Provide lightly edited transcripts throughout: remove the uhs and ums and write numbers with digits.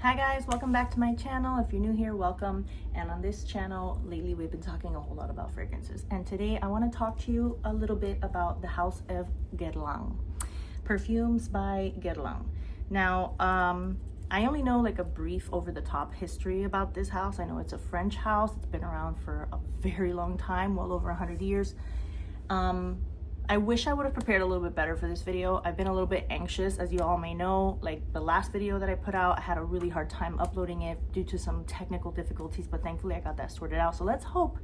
Hi guys, welcome back to my channel. If you're new here, welcome. And on this channel, lately we've been talking a whole lot about fragrances. And today I want to talk to you a little bit about the house of Guerlain. Perfumes by Guerlain. Now, I only know like a brief over-the-top history about this house. I know it's a French house. It's been around for a very long time, well over 100 years. I wish I would have prepared a little bit better for this video. I've been a little bit anxious, as you all may know. Like the last video that I put out, I had a really hard time uploading it due to some technical difficulties, but thankfully I got that sorted out. So let's hope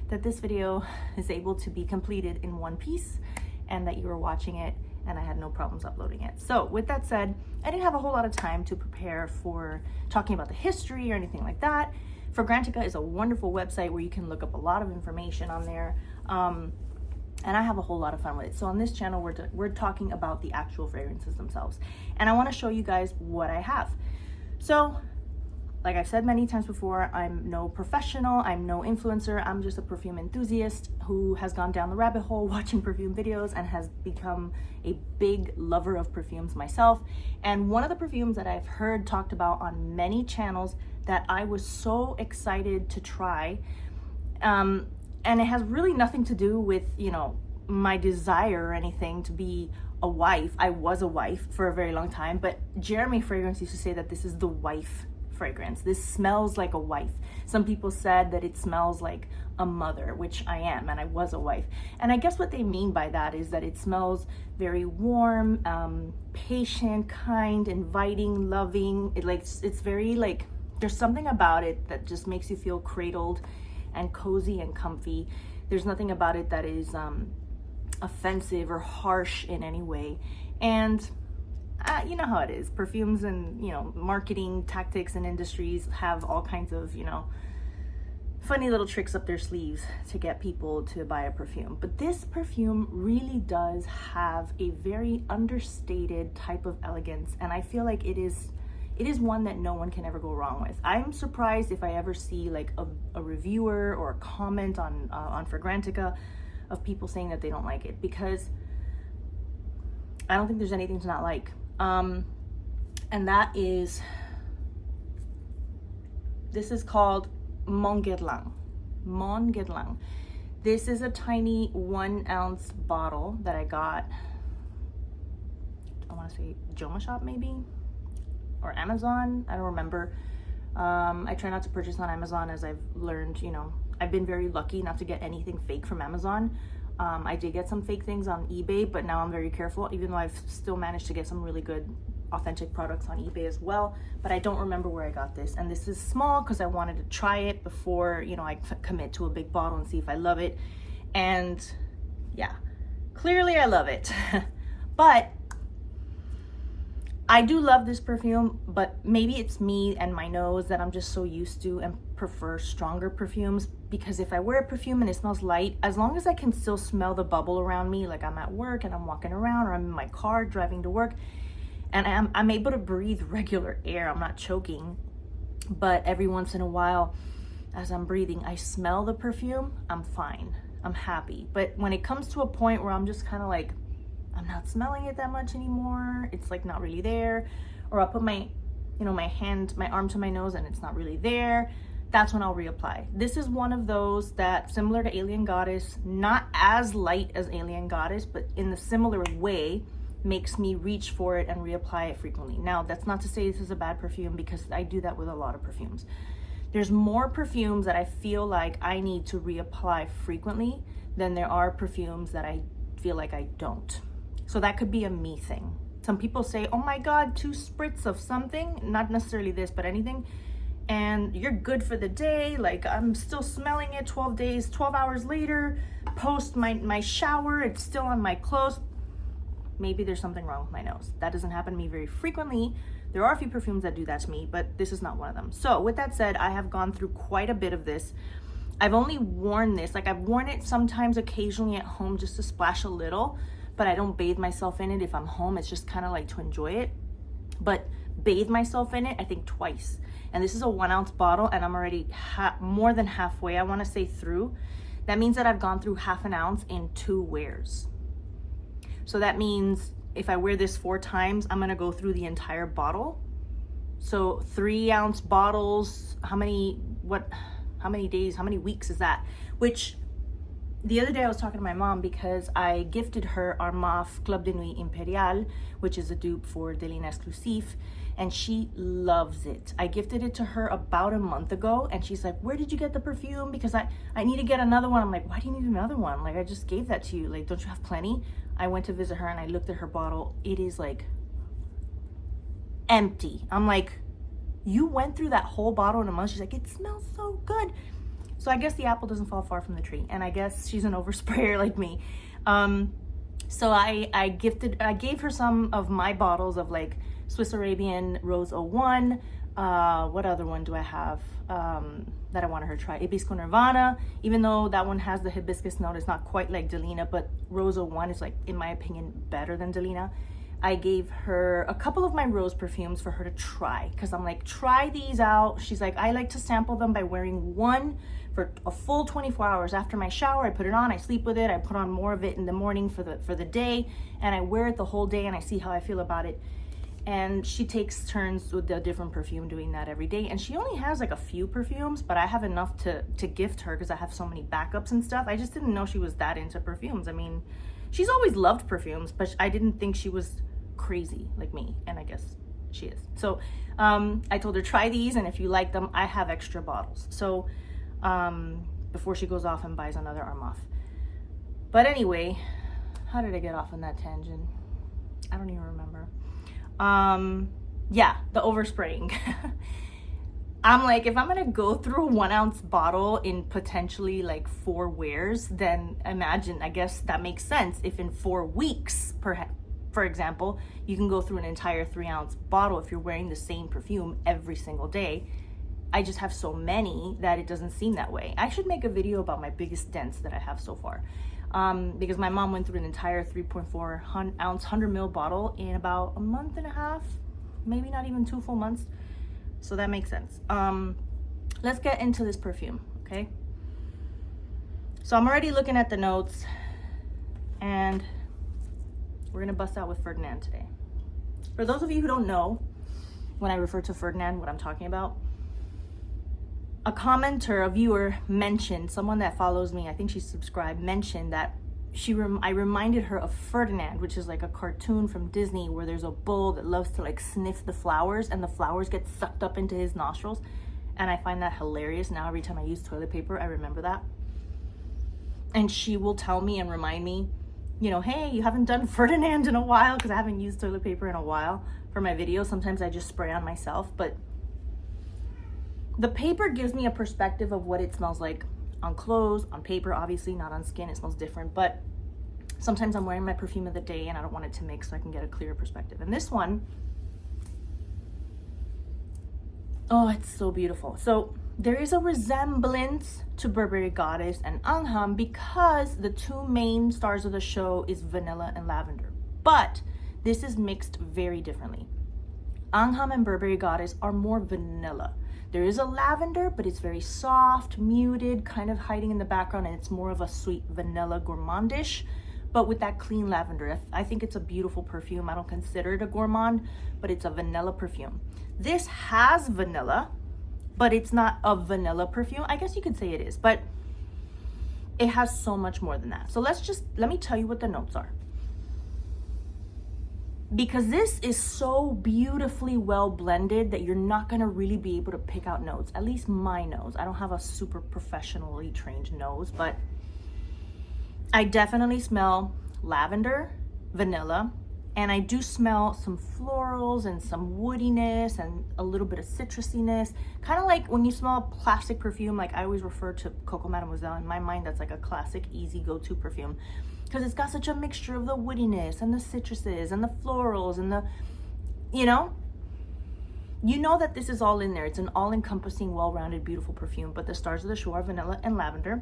that this video is able to be completed in one piece and that you were watching it and I had no problems uploading it. So with that said, I didn't have a whole lot of time to prepare for talking about the history or anything like that. Fragrantica is a wonderful website where you can look up a lot of information on there. And I have a whole lot of fun with it. So on this channel, we're talking about the actual fragrances themselves. And I want to show you guys what I have. So, like I've said many times before, I'm no professional, I'm no influencer, I'm just a perfume enthusiast who has gone down the rabbit hole watching perfume videos and has become a big lover of perfumes myself. And one of the perfumes that I've heard talked about on many channels that I was so excited to try, and it has really nothing to do with, you know, my desire or anything to be a wife. I was a wife for a very long time, but Jeremy Fragrance used to say that this is the wife fragrance. This smells like a wife. Some people said that it smells like a mother, which I am, and I was a wife. And I guess what they mean by that is that it smells very warm, patient, kind, inviting, loving. It's very like, there's something about it that just makes you feel cradled and cozy and comfy. There's nothing about it that is offensive or harsh in any way. And you know how it is. Perfumes and, you know, marketing tactics and industries have all kinds of, you know, funny little tricks up their sleeves to get people to buy a perfume. But this perfume really does have a very understated type of elegance, and I feel like it is one that no one can ever go wrong with. I'm surprised if I ever see like a reviewer or a comment on Fragrantica of people saying that they don't like it, because I don't think there's anything to not like. And that is, this is called Mon Guerlain. Mon Guerlain. This is a tiny 1 ounce bottle that I got, I want to say Joma Shop maybe, or Amazon, I don't remember. I try not to purchase on Amazon, as I've learned, you know, I've been very lucky not to get anything fake from Amazon. I did get some fake things on eBay, but now I'm very careful, even though I've still managed to get some really good authentic products on eBay as well. But I don't remember where I got this. And this is small because I wanted to try it before, you know, I commit to a big bottle and see if I love it. And yeah, clearly I love it. But I do love this perfume, but maybe it's me and my nose that I'm just so used to and prefer stronger perfumes, because if I wear a perfume and it smells light, as long as I can still smell the bubble around me, like I'm at work and I'm walking around, or I'm in my car driving to work, and I'm able to breathe regular air, I'm not choking, but every once in a while as I'm breathing, I smell the perfume, I'm fine, I'm happy. But when it comes to a point where I'm just kind of like, I'm not smelling it that much anymore, it's like not really there, or I'll put my, you know, my arm to my nose and it's not really there, that's when I'll reapply. This is one of those that, similar to Alien Goddess, not as light as Alien Goddess, but in the similar way, makes me reach for it and reapply it frequently. Now, that's not to say this is a bad perfume, because I do that with a lot of perfumes. There's more perfumes that I feel like I need to reapply frequently than there are perfumes that I feel like I don't. So that could be a me thing. Some people say, oh my God, 2 spritz of something, not necessarily this, but anything, and you're good for the day. Like, I'm still smelling it 12 hours later, post my shower, it's still on my clothes. Maybe there's something wrong with my nose. That doesn't happen to me very frequently. There are a few perfumes that do that to me, but this is not one of them. So with that said, I have gone through quite a bit of this. I've only worn this, like I've worn it sometimes occasionally at home just to splash a little, but I don't bathe myself in it if I'm home. It's just kind of like to enjoy it. But bathe myself in it, I think twice. And this is a 1 ounce bottle, and I'm already more than halfway, I want to say, through. That means that I've gone through half an ounce in 2 wears. So that means if I wear this 4 times, I'm going to go through the entire bottle. So 3-ounce bottles, how many days, how many weeks is that? Which the other day I was talking to my mom because I gifted her our Armaf Club de Nuit Imperial, which is a dupe for Delina Exclusif, and she loves it. I gifted it to her about a month ago, and she's like, where did you get the perfume? Because I need to get another one. I'm like, why do you need another one? Like, I just gave that to you. Like, don't you have plenty? I went to visit her and I looked at her bottle. It is like empty. I'm like, you went through that whole bottle in a month? She's like, it smells so good. So I guess the apple doesn't fall far from the tree, and I guess she's an oversprayer like me. So I gave her some of my bottles of like Swiss Arabian Rose 01. What other one do I have that I wanted her to try? Hibisco Nirvana. Even though that one has the hibiscus note, it's not quite like Delina, but Rose 01 is, like, in my opinion, better than Delina. I gave her a couple of my rose perfumes for her to try, because I'm like, try these out. She's like, I like to sample them by wearing one for a full 24 hours. After my shower, I put it on, I sleep with it, I put on more of it in the morning for the day, and I wear it the whole day and I see how I feel about it. And she takes turns with a different perfume doing that every day. And she only has like a few perfumes, but I have enough to gift her because I have so many backups and stuff. I just didn't know she was that into perfumes. I mean, she's always loved perfumes, but I didn't think she was crazy like me, and I guess she is. So I told her, try these, and if you like them, I have extra bottles. So before she goes off and buys another Armaf. But anyway, how did I get off on that tangent? I don't even remember. Yeah, the overspraying. I'm like, if I'm gonna go through a 1-ounce bottle in potentially like 4 wears, then imagine, I guess that makes sense. If in 4 weeks, for example, you can go through an entire 3-ounce bottle if you're wearing the same perfume every single day. I just have so many that it doesn't seem that way. I should make a video about my biggest dents that I have so far. Because my mom went through an entire 3.4 ounce 100 ml bottle in about a month and a half, maybe not even 2 full months. So that makes sense. Let's get into this perfume, okay? So I'm already looking at the notes, and we're gonna bust out with Ferdinand today. For those of you who don't know, when I refer to Ferdinand, what I'm talking about, a commenter, a viewer mentioned, someone that follows me, I think she's subscribed, mentioned that I reminded her of Ferdinand, which is like a cartoon from Disney where there's a bull that loves to like sniff the flowers and the flowers get sucked up into his nostrils. And I find that hilarious. Now every time I use toilet paper, I remember that. And she will tell me and remind me, you know, hey, you haven't done Ferdinand in a while, because I haven't used toilet paper in a while for my videos. Sometimes I just spray on myself, but the paper gives me a perspective of what it smells like on clothes, on paper, obviously not on skin. It smells different, but sometimes I'm wearing my perfume of the day and I don't want it to mix, so I can get a clearer perspective. And this one, oh, it's so beautiful. So there is a resemblance to Burberry Goddess and Angham because the 2 main stars of the show is vanilla and lavender, but this is mixed very differently. Angham and Burberry Goddess are more vanilla. There is a lavender, but it's very soft, muted, kind of hiding in the background, and it's more of a sweet vanilla gourmandish, but with that clean lavender. I think it's a beautiful perfume. I don't consider it a gourmand, but it's a vanilla perfume. This has vanilla, but it's not a vanilla perfume. I guess you could say it is, but it has so much more than that. So let me tell you what the notes are. Because this is so beautifully well blended that you're not gonna really be able to pick out notes, at least my nose. I don't have a super professionally trained nose, but I definitely smell lavender, vanilla, and I do smell some florals and some woodiness and a little bit of citrusiness. Kind of like when you smell a plastic perfume, like I always refer to Coco Mademoiselle. In my mind, that's like a classic, easy go-to perfume, because it's got such a mixture of the woodiness and the citruses and the florals and the, you know that this is all in there. It's an all-encompassing, well-rounded, beautiful perfume. But the stars of the show are vanilla and lavender.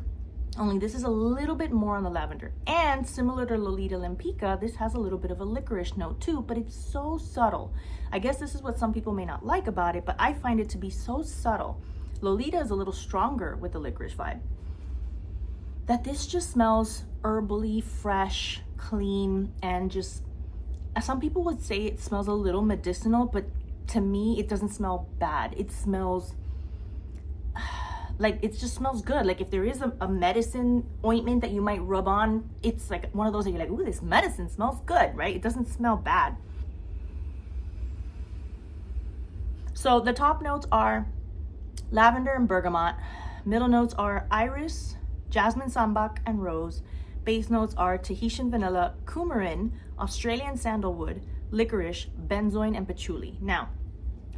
Only this is a little bit more on the lavender. And similar to Lolita Lempica, this has a little bit of a licorice note too, but it's so subtle. I guess this is what some people may not like about it, but I find it to be so subtle. Lolita is a little stronger with the licorice vibe. That this just smells herbally, fresh, clean, and just, some people would say it smells a little medicinal, but to me, it doesn't smell bad. It smells like, it just smells good. Like if there is a medicine ointment that you might rub on, it's like one of those that you're like, ooh, this medicine smells good, right? It doesn't smell bad. So the top notes are lavender and bergamot. Middle notes are iris, jasmine sambac, and rose. Base notes are Tahitian vanilla, coumarin, Australian sandalwood, licorice, benzoin, and patchouli. Now,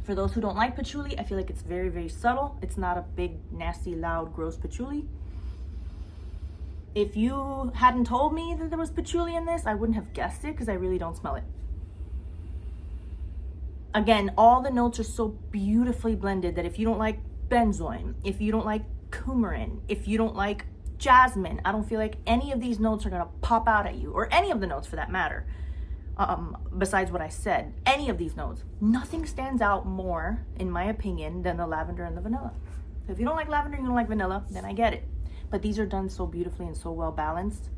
for those who don't like patchouli, I feel like it's very, very subtle. It's not a big, nasty, loud, gross patchouli. If you hadn't told me that there was patchouli in this, I wouldn't have guessed it because I really don't smell it. Again, all the notes are so beautifully blended that if you don't like benzoin, if you don't like coumarin, if you don't like jasmine, I don't feel like any of these notes are gonna pop out at you, or any of the notes for that matter. Besides what I said, any of these notes, nothing stands out more, in my opinion, than the lavender and the vanilla. So if you don't like lavender and you don't like vanilla, then I get it. But these are done so beautifully and so well balanced.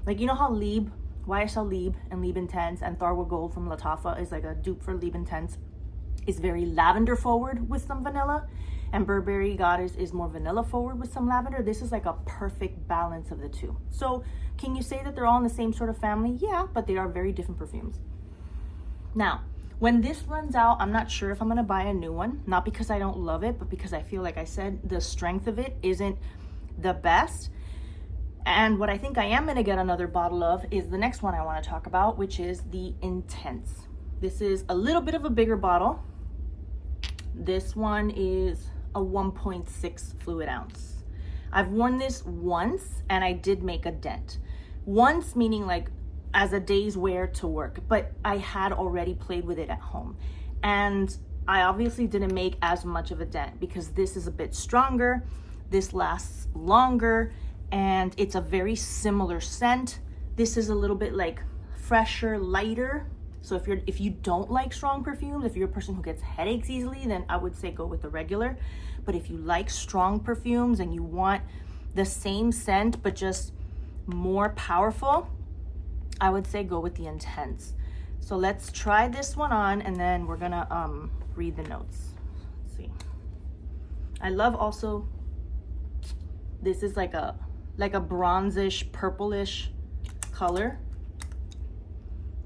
Like, you know how Lieb, YSL Lieb and Lieb Intense and Tharwa Gold from Latafa is like a dupe for Lieb Intense, is very lavender forward with some vanilla, and Burberry Goddess is more vanilla forward with some lavender. This is like a perfect balance of the two. So can you say that they're all in the same sort of family? Yeah, but they are very different perfumes. Now, when this runs out, I'm not sure if I'm gonna buy a new one, not because I don't love it, but because I feel like I said, the strength of it isn't the best. And what I think I am gonna get another bottle of is the next one I wanna talk about, which is the Intense. This is a little bit of a bigger bottle. This one is a 1.6 fluid ounce. I've worn this once and I did make a dent. Once meaning like as a day's wear to work, but I had already played with it at home. And I obviously didn't make as much of a dent because this is a bit stronger, this lasts longer, and it's a very similar scent. This is a little bit like fresher, lighter. So if you don't like strong perfumes, if you're a person who gets headaches easily, then I would say go with the regular. But if you like strong perfumes and you want the same scent but just more powerful, I would say go with the Intense. So let's try this one on and then we're gonna read the notes. Let's see. I love also, this is like a bronzish, purplish color.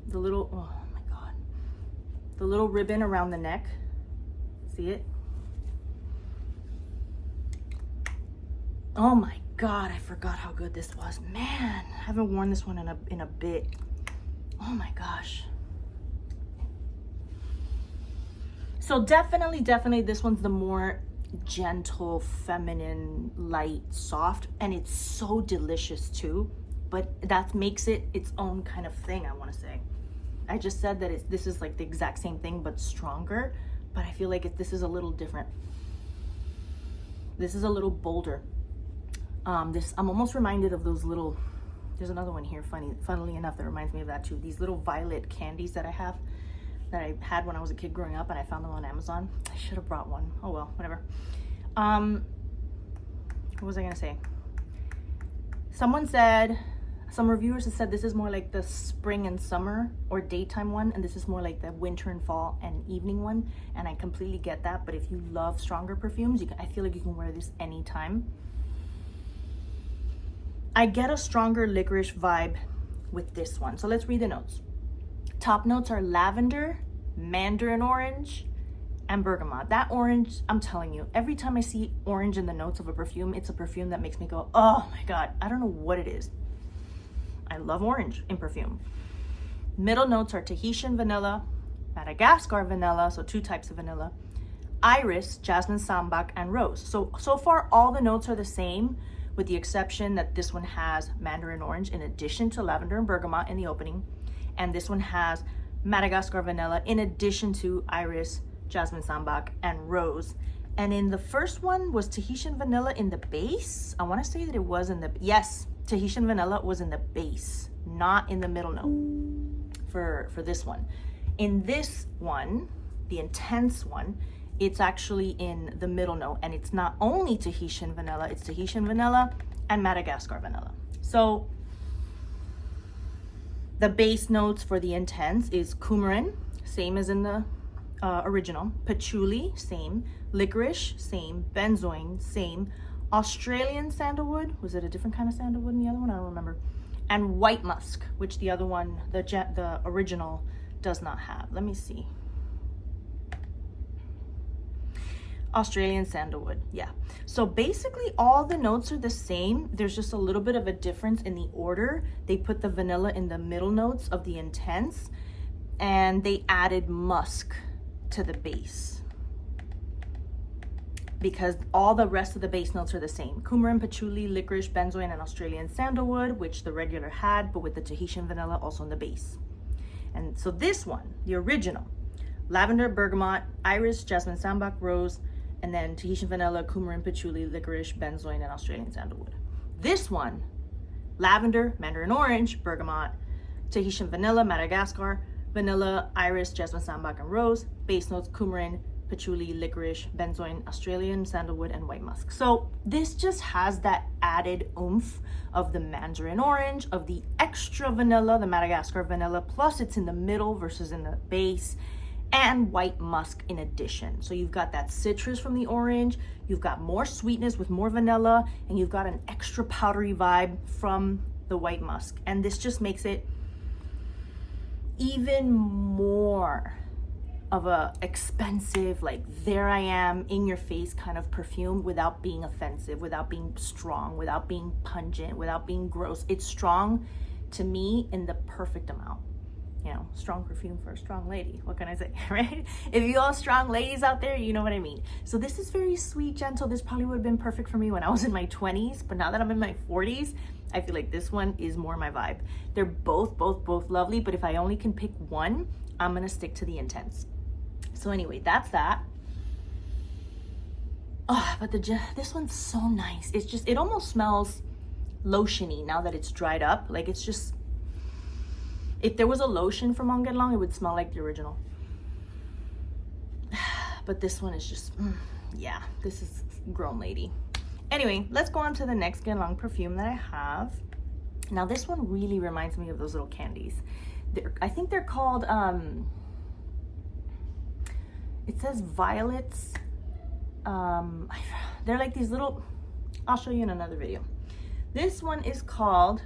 The little, oh my God. The little ribbon around the neck. See it? Oh my God, I forgot how good this was. Man, I haven't worn this one in a bit. Oh my gosh. So definitely this one's the more gentle, feminine, light, soft, and it's so delicious too. But that makes it its own kind of thing, I want to say. I just said that this is like the exact same thing but stronger, but I feel like this is a little different. This is a little bolder. I'm almost reminded of those little, there's another one here, funnily enough, that reminds me of that too. These little violet candies that I had when I was a kid growing up, and I found them on Amazon. I should have brought one. Oh well, whatever. What was I gonna say? Some reviewers have said this is more like the spring and summer or daytime one, and this is more like the winter and fall and evening one, and I completely get that. But if you love stronger perfumes, I feel like you can wear this anytime. I get a stronger licorice vibe with this one. So let's read the notes. Top notes are lavender, mandarin orange, and bergamot. That orange, I'm telling you, every time I see orange in the notes of a perfume, it's a perfume that makes me go, oh my God, I don't know what it is. I love orange in perfume. Middle notes are Tahitian vanilla, Madagascar vanilla, so 2 types of vanilla, iris, jasmine sambac, and rose. So far, all the notes are the same, with the exception that this one has mandarin orange in addition to lavender and bergamot in the opening, and this one has Madagascar vanilla in addition to iris, jasmine sambac, and rose. And in the first one was Tahitian vanilla in the base. I want to say that it was in the, yes, Tahitian vanilla was in the base, not in the middle note for this one. In this one, the Intense one, it's actually in the middle note, and it's not only Tahitian vanilla, it's Tahitian vanilla and Madagascar vanilla. So the base notes for the Intense is coumarin, same as in the original. Patchouli, same. Licorice, same. Benzoin, same. Australian sandalwood, was it a different kind of sandalwood in the other one? I don't remember. And white musk, which the other one, the original, does not have. Let me see. Australian sandalwood, yeah. So basically all the notes are the same. There's just a little bit of a difference in the order. They put the vanilla in the middle notes of the intense, and they added musk to the base, because all the rest of the base notes are the same. Coumarin, patchouli, licorice, benzoin, and Australian sandalwood, which the regular had, but with the Tahitian vanilla also in the base. And so this one, the original, lavender, bergamot, iris, jasmine, sambac, rose, and then Tahitian vanilla, coumarin, patchouli, licorice, benzoin, and Australian sandalwood. This one, lavender, mandarin orange, bergamot, Tahitian vanilla, Madagascar, vanilla, iris, jasmine, sambac, and rose. Base notes, coumarin, patchouli, licorice, benzoin, Australian sandalwood, and white musk. So this just has that added oomph of the mandarin orange, of the extra vanilla, the Madagascar vanilla, plus it's in the middle versus in the base, and white musk in addition. So you've got that citrus from the orange, you've got more sweetness with more vanilla, and you've got an extra powdery vibe from the white musk. And this just makes it even more of a expensive, like, there I am in your face kind of perfume, without being offensive, without being strong, without being pungent, without being gross. It's strong to me in the perfect amount. You know, strong perfume for a strong lady. What can I say, right? If you all strong ladies out there, you know what I mean. So this is very sweet, gentle. This probably would have been perfect for me when I was in my 20s, but now that I'm in my 40s, I feel like this one is more my vibe. They're both lovely, but if I only can pick one, I'm gonna stick to the intense. So anyway, that's that. Oh, but this one's so nice. It's just, it almost smells lotiony now that it's dried up. Like, it's just, if there was a lotion from Mon Guerlain, it would smell like the original. But this one is just, yeah, this is grown lady. Anyway, let's go on to the next Guerlain perfume that I have. Now this one really reminds me of those little candies. I think they're called, it says violets. They're like these little, I'll show you in another video. This one is called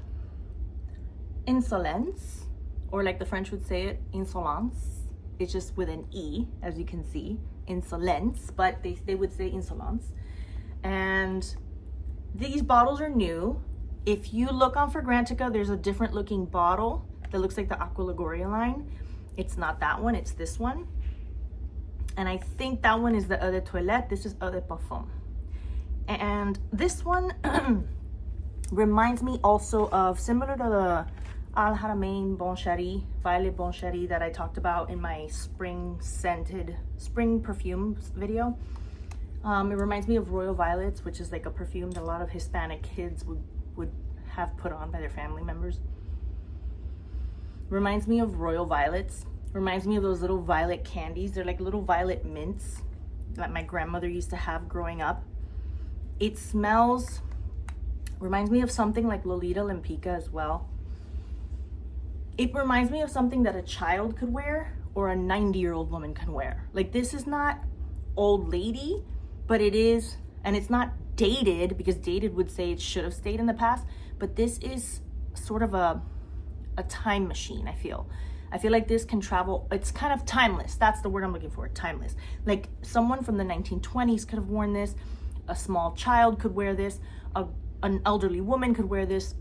Insolence, or like the French would say it, Insolence. It's just with an E, as you can see, Insolence, but they would say Insolence. And these bottles are new. If you look on Fragrantica, there's a different looking bottle that looks like the Aqua Liguria line. It's not that one, it's this one. And I think that one is the Eau de Toilette. This is Eau de Parfum. And this one reminds me also of, similar to the Al Haramain Bon Cheri, Violet Bon Cheri that I talked about in my spring perfumes video. It reminds me of Royal Violets, which is like a perfume that a lot of Hispanic kids would have put on by their family members. Reminds me of Royal Violets. Reminds me of those little violet candies. They're like little violet mints that my grandmother used to have growing up. It smells, reminds me of something like Lolita Limpica as well. It reminds me of something that a child could wear or a 90-year-old woman can wear. Like, this is not old lady, but it is, and it's not dated, because dated would say it should have stayed in the past, but this is sort of a time machine, I feel like this can travel. It's kind of timeless. That's the word I'm looking for, timeless. Like, someone from the 1920s could have worn this, a small child could wear this, an elderly woman could wear this,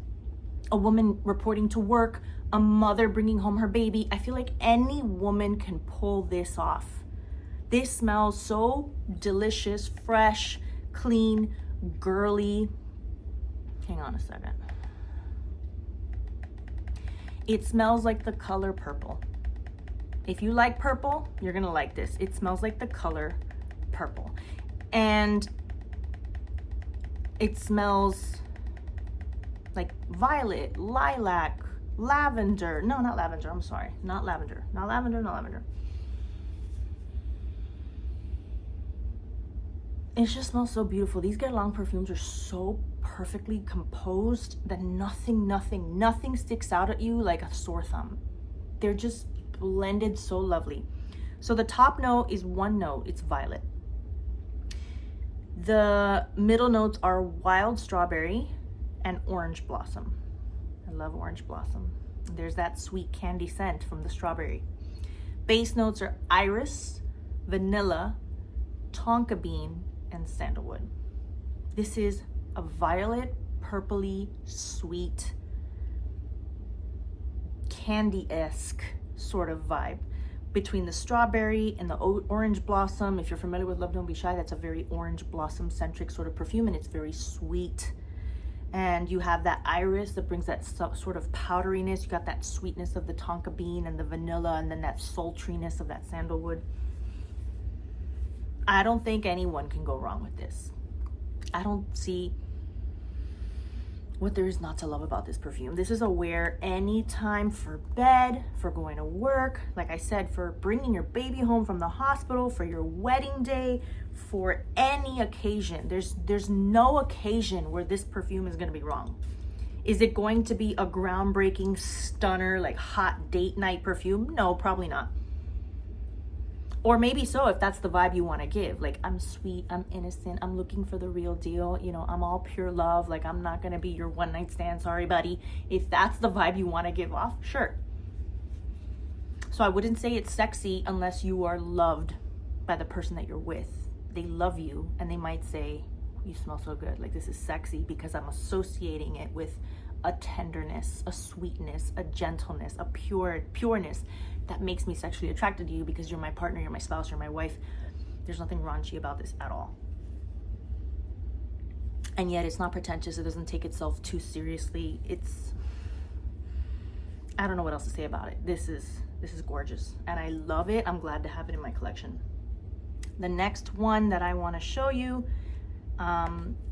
a woman reporting to work, a mother bringing home her baby. I feel like any woman can pull this off. This smells so delicious, fresh, clean, girly. Hang on a second. It smells like the color purple. If you like purple, you're gonna like this. It smells like the color purple. And it smells like violet, lilac, lavender. No, not lavender, I'm sorry. Not lavender. It just smells so beautiful. These Guerlain perfumes are so perfectly composed that nothing sticks out at you like a sore thumb. They're just blended so lovely. So the top note is one note, it's violet. The middle notes are wild strawberry and orange blossom. I love orange blossom. There's that sweet candy scent from the strawberry. Base notes are iris, vanilla, tonka bean, and sandalwood. This is a violet, purpley, sweet, candy-esque sort of vibe between the strawberry and the orange blossom. If you're familiar with Love Don't Be Shy, that's a very orange blossom centric sort of perfume, and it's very sweet. And you have that iris that brings that sort of powderiness. You got that sweetness of the tonka bean and the vanilla, and then that sultriness of that sandalwood. I don't think anyone can go wrong with this. I don't see what there is not to love about this perfume. This is a wear anytime, for bed, for going to work, like I said, for bringing your baby home from the hospital, for your wedding day, for any occasion. There's no occasion where this perfume is going to be wrong. Is it going to be a groundbreaking, stunner, like hot date night perfume? No, probably not. Or maybe so, if that's the vibe you want to give. Like, I'm sweet, I'm innocent, I'm looking for the real deal, you know, I'm all pure love, like I'm not going to be your one night stand, sorry buddy. If that's the vibe you want to give off, sure. So I wouldn't say it's sexy unless you are loved by the person that you're with. They love you and they might say, you smell so good, like this is sexy, because I'm associating it with a tenderness, a sweetness, a gentleness, a pureness that makes me sexually attracted to you because you're my partner, you're my spouse, you're my wife. There's nothing raunchy about this at all. And yet it's not pretentious. It doesn't take itself too seriously. I don't know what else to say about it. This is gorgeous and I love it. I'm glad to have it in my collection. The next one that I want to show you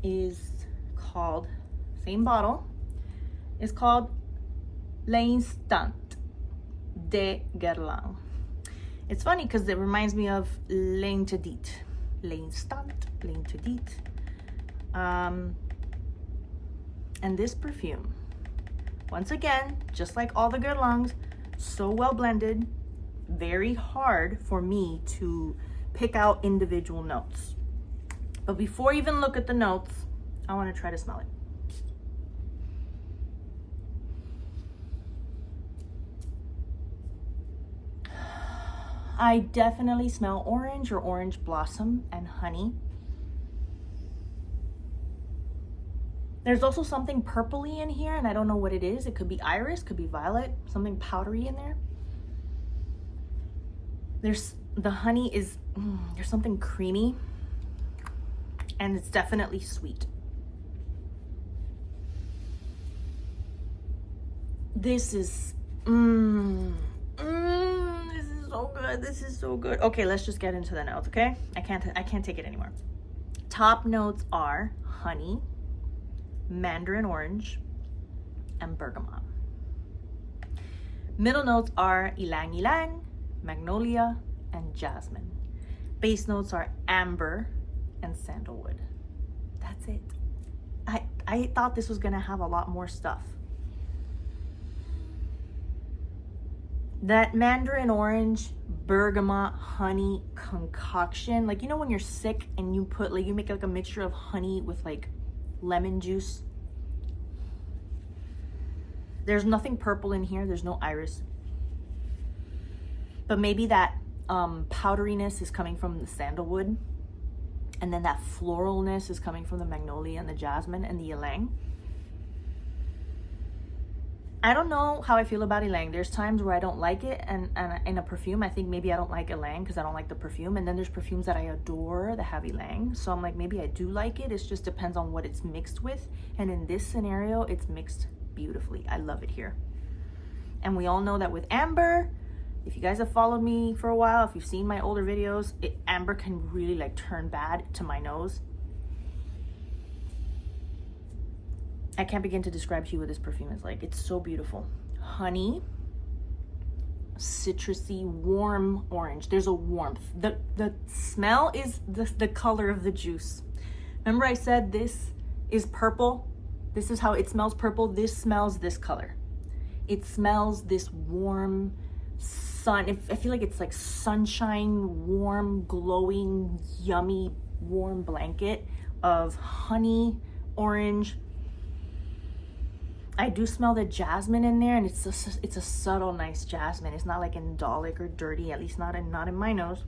is called, same bottle, is called L'Instant de Guerlain. It's funny because it reminds me of L'Instant, L'Instant. And this perfume, once again, just like all the Guerlains, so well blended, very hard for me to pick out individual notes. But before I even look at the notes, I want to try to smell it. I definitely smell orange or orange blossom and honey. There's also something purpley in here, and I don't know what it is. It could be iris, could be violet, something powdery in there. The honey is, there's something creamy, and it's definitely sweet. This is, so good. This is so good. Okay, let's just get into the notes, okay? I can't take it anymore. Top notes are honey, mandarin orange, and bergamot. Middle notes are ylang ylang, magnolia, and jasmine. Base notes are amber and sandalwood. That's it. I thought this was gonna have a lot more stuff. That mandarin orange, bergamot, honey concoction, like, you know when you're sick and you put, like, you make like a mixture of honey with like lemon juice. There's nothing purple in here. There's no iris. But maybe that powderiness is coming from the sandalwood. And then that floralness is coming from the magnolia and the jasmine and the ylang. I don't know how I feel about ylang. There's times where I don't like it, and in a perfume, I think maybe I don't like ylang because I don't like the perfume. And then there's perfumes that I adore that have ylang. So I'm like, maybe I do like it. It just depends on what it's mixed with. And in this scenario, it's mixed beautifully. I love it here. And we all know that with amber, if you guys have followed me for a while, if you've seen my older videos, amber can really like turn bad to my nose. I can't begin to describe to you what this perfume is like. It's so beautiful. Honey, citrusy, warm orange. There's a warmth. The smell is the color of the juice. Remember I said this is purple? This is how it smells, purple. This smells this color. It smells this warm, sun. I feel like it's like sunshine, warm, glowing, yummy, warm blanket of honey, orange. I do smell the jasmine in there, and it's a subtle, nice jasmine. It's not like indolic or dirty, at least not in my nose.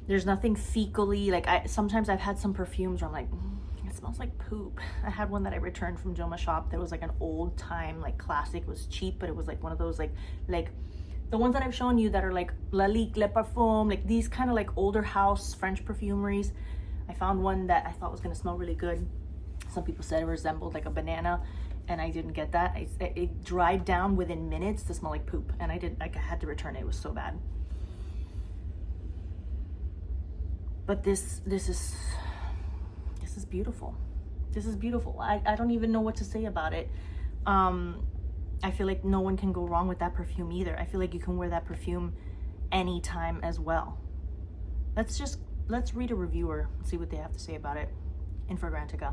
There's nothing fecally, like sometimes I've had some perfumes where I'm like, it smells like poop. I had one that I returned from Joma shop that was like an old time, like classic. It was cheap, but it was like one of those like the ones that I've shown you that are like Lalique, Le Parfum, like these kind of like older house French perfumeries. I found one that I thought was gonna smell really good. Some people said it resembled like a banana, and I didn't get that. It dried down within minutes to smell like poop, and I had to return it. It was so bad. But this is beautiful. This is beautiful. I don't even know what to say about it. I feel like no one can go wrong with that perfume either. I feel like you can wear that perfume anytime as well. Let's read a reviewer and see what they have to say about it. Infragrantica.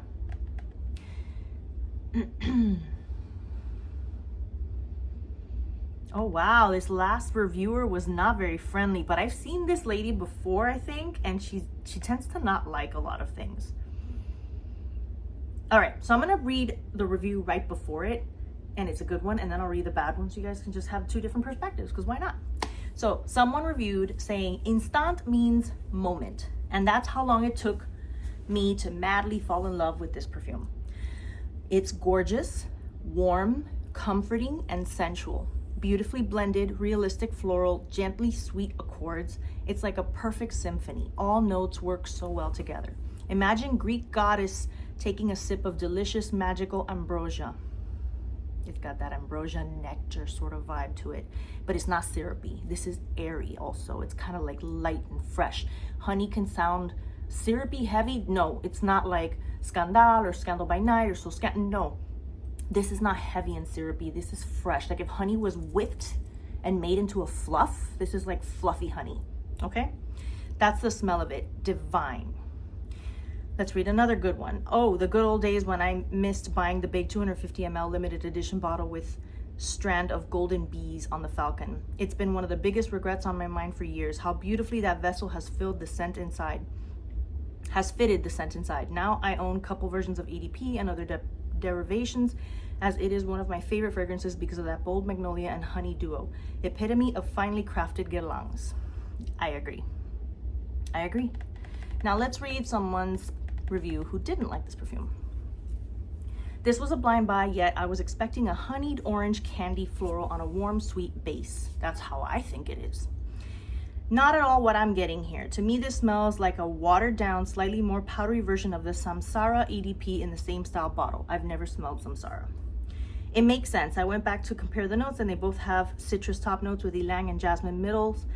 Oh wow, this last reviewer was not very friendly, but I've seen this lady before, I think, and she tends to not like a lot of things. All right, so I'm gonna read the review right before it, and it's a good one, and then I'll read the bad one so you guys can just have two different perspectives, because why not? So someone reviewed saying, instant means moment, and that's how long it took me to madly fall in love with this perfume. It's gorgeous, warm, comforting, and sensual. Beautifully blended, realistic floral, gently sweet accords. It's like a perfect symphony. All notes work so well together. Imagine Greek goddess taking a sip of delicious magical ambrosia. It's got that ambrosia nectar sort of vibe to it, but it's not syrupy. This is airy also. It's kind of like light and fresh. Honey can sound syrupy, heavy. No, it's not like Scandal or Scandal by Night or So Scandal. No, this is not heavy and syrupy. This is fresh. Like if honey was whipped and made into a fluff, this is like fluffy honey, okay? That's the smell of it, divine. Let's read another good one. Oh, the good old days when I missed buying the big 250 ml limited edition bottle with strand of golden bees on the falcon. It's been one of the biggest regrets on my mind for years, how beautifully that vessel has fitted the scent inside. Now I own a couple versions of EDP and other derivations, as it is one of my favorite fragrances because of that bold magnolia and honey duo. Epitome of finely crafted guerlains. I agree. Now let's read someone's review who didn't like this perfume. This was a blind buy, yet I was expecting a honeyed orange candy floral on a warm, sweet base. That's how I think it is. Not at all what I'm getting here. To me, this smells like a watered down, slightly more powdery version of the Samsara EDP in the same style bottle. I've never smelled Samsara. It makes sense. I went back to compare the notes, and they both have citrus top notes with ylang and jasmine middles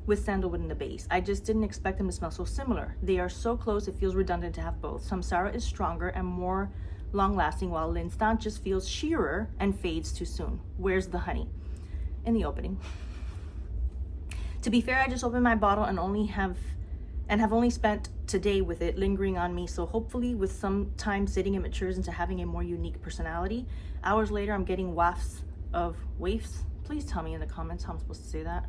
with sandalwood in the base. I just didn't expect them to smell so similar. They are so close, it feels redundant to have both. Samsara is stronger and more long-lasting, while L'Instant just feels sheerer and fades too soon. Where's the honey? In the opening. To be fair, I just opened my bottle and have only spent today with it lingering on me, so hopefully with some time sitting, it matures into having a more unique personality. Hours later, I'm getting wafts. Please tell me in the comments how I'm supposed to say that.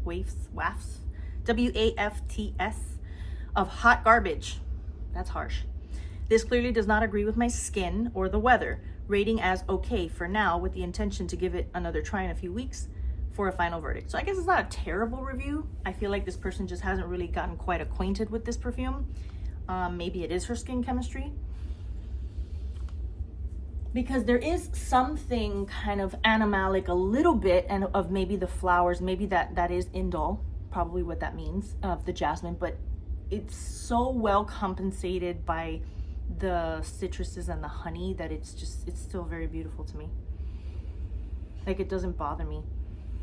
Wafts, W-A-F-T-S, of hot garbage. That's harsh. This clearly does not agree with my skin or the weather, rating as okay for now with the intention to give it another try in a few weeks for a final verdict. So I guess it's not a terrible review. I feel like this person just hasn't really gotten quite acquainted with this perfume. Maybe it is her skin chemistry. Because there is something kind of animalic a little bit, and of maybe the flowers, maybe that is indol, probably what that means, of the jasmine, but it's so well compensated by the citruses and the honey that it's still very beautiful to me. Like, it doesn't bother me.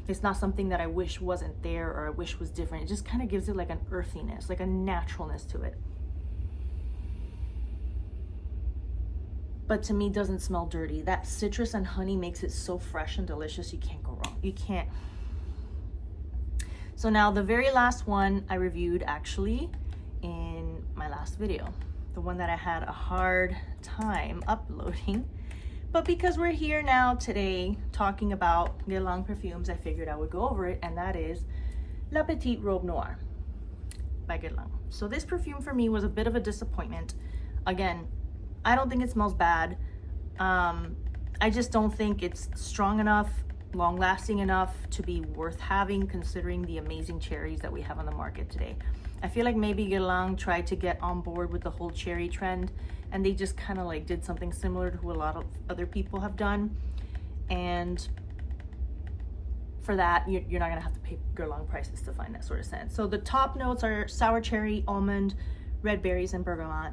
It's not something that I wish wasn't there or I wish was different. It just kind of gives it like an earthiness, like a naturalness to it. But to me, doesn't smell dirty. That citrus and honey makes it so fresh and delicious. You can't go wrong. You can't. So now the very last one I reviewed actually in my last video, the one that I had a hard time uploading, But because we're here now today talking about Guerlain perfumes, I figured I would go over it, and that is La Petite Robe Noir by Guerlain. So this perfume for me was a bit of a disappointment. Again, I don't think it smells bad. I just don't think it's strong enough, long-lasting enough to be worth having, considering the amazing cherries that we have on the market today. I feel like maybe Guerlain tried to get on board with the whole cherry trend, and they just kind of like did something similar to what a lot of other people have done. And for that, you're not gonna have to pay Guerlain prices to find that sort of scent. So the top notes are sour cherry, almond, red berries, and bergamot.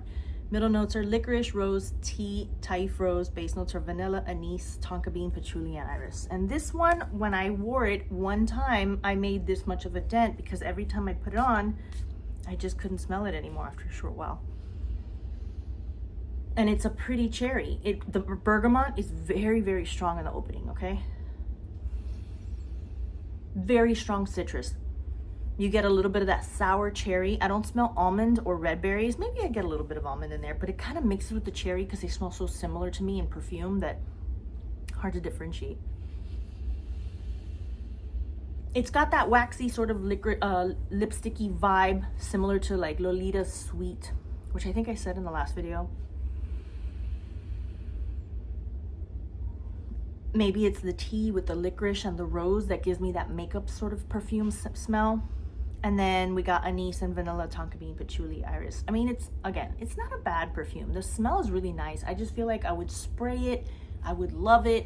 Middle notes are licorice, rose, tea, taif rose. Base notes are vanilla, anise, tonka bean, patchouli, and iris. And this one, when I wore it one time, I made this much of a dent because every time I put it on, I just couldn't smell it anymore after a short while. And it's a pretty cherry. The bergamot is very, very strong in the opening, okay? Very strong citrus. You get a little bit of that sour cherry. I don't smell almond or red berries. Maybe I get a little bit of almond in there, but it kind of mixes with the cherry because they smell so similar to me in perfume that hard to differentiate. It's got that waxy sort of lipsticky vibe, similar to like Lolita's Sweet, which I think I said in the last video. Maybe it's the tea with the licorice and the rose that gives me that makeup sort of perfume smell. And then we got anise and vanilla, tonka bean, patchouli, iris. I mean, it's not a bad perfume. The smell is really nice. I just feel like I would spray it, I would love it,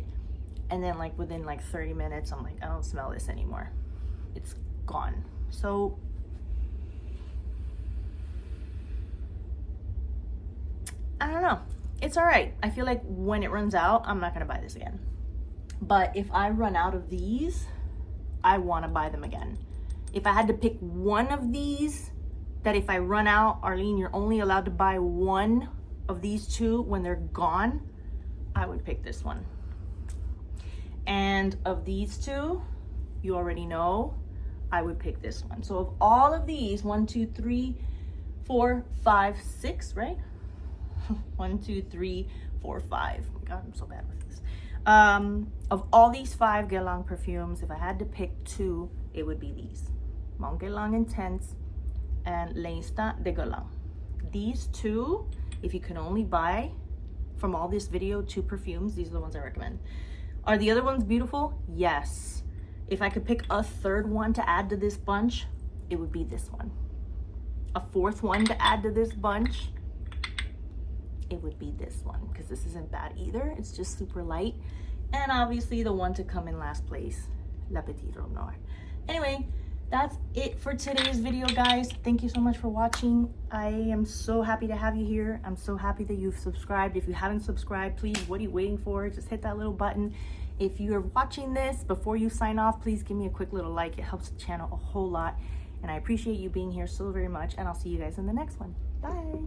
and then like within like 30 minutes, I'm like, I don't smell this anymore. It's gone. So I don't know. It's all right. I feel like when it runs out, I'm not gonna buy this again. But if I run out of these, I want to buy them again. If I had to pick one of these, that if I run out, Arlene, you're only allowed to buy one of these two when they're gone, I would pick this one. And of these two, you already know, I would pick this one. So of all of these, 1, 2, 3, 4, 5, 6, right? 1, 2, 3, 4, 5. Oh my God, I'm so bad with this. Of all these 5 Guerlain perfumes, if I had to pick 2, it would be these. Mon Guerlain Intense and L'Instant de Guerlain. These 2, if you can only buy from all this video 2 perfumes, these are the ones I recommend. Are the other ones beautiful? Yes. If I could pick a 3rd one to add to this bunch, it would be this one. A 4th one to add to this bunch, it would be this one, because this isn't bad either. It's just super light. And obviously the one to come in last place, La Petite Robe Noir. Anyway, that's it for today's video, guys. Thank you so much for watching. I am so happy to have you here. I'm so happy that you've subscribed. If you haven't subscribed, please, what are you waiting for? Just hit that little button. If you're watching this, before you sign off, please give me a quick little like. It helps the channel a whole lot. And I appreciate you being here so very much. And I'll see you guys in the next one. Bye.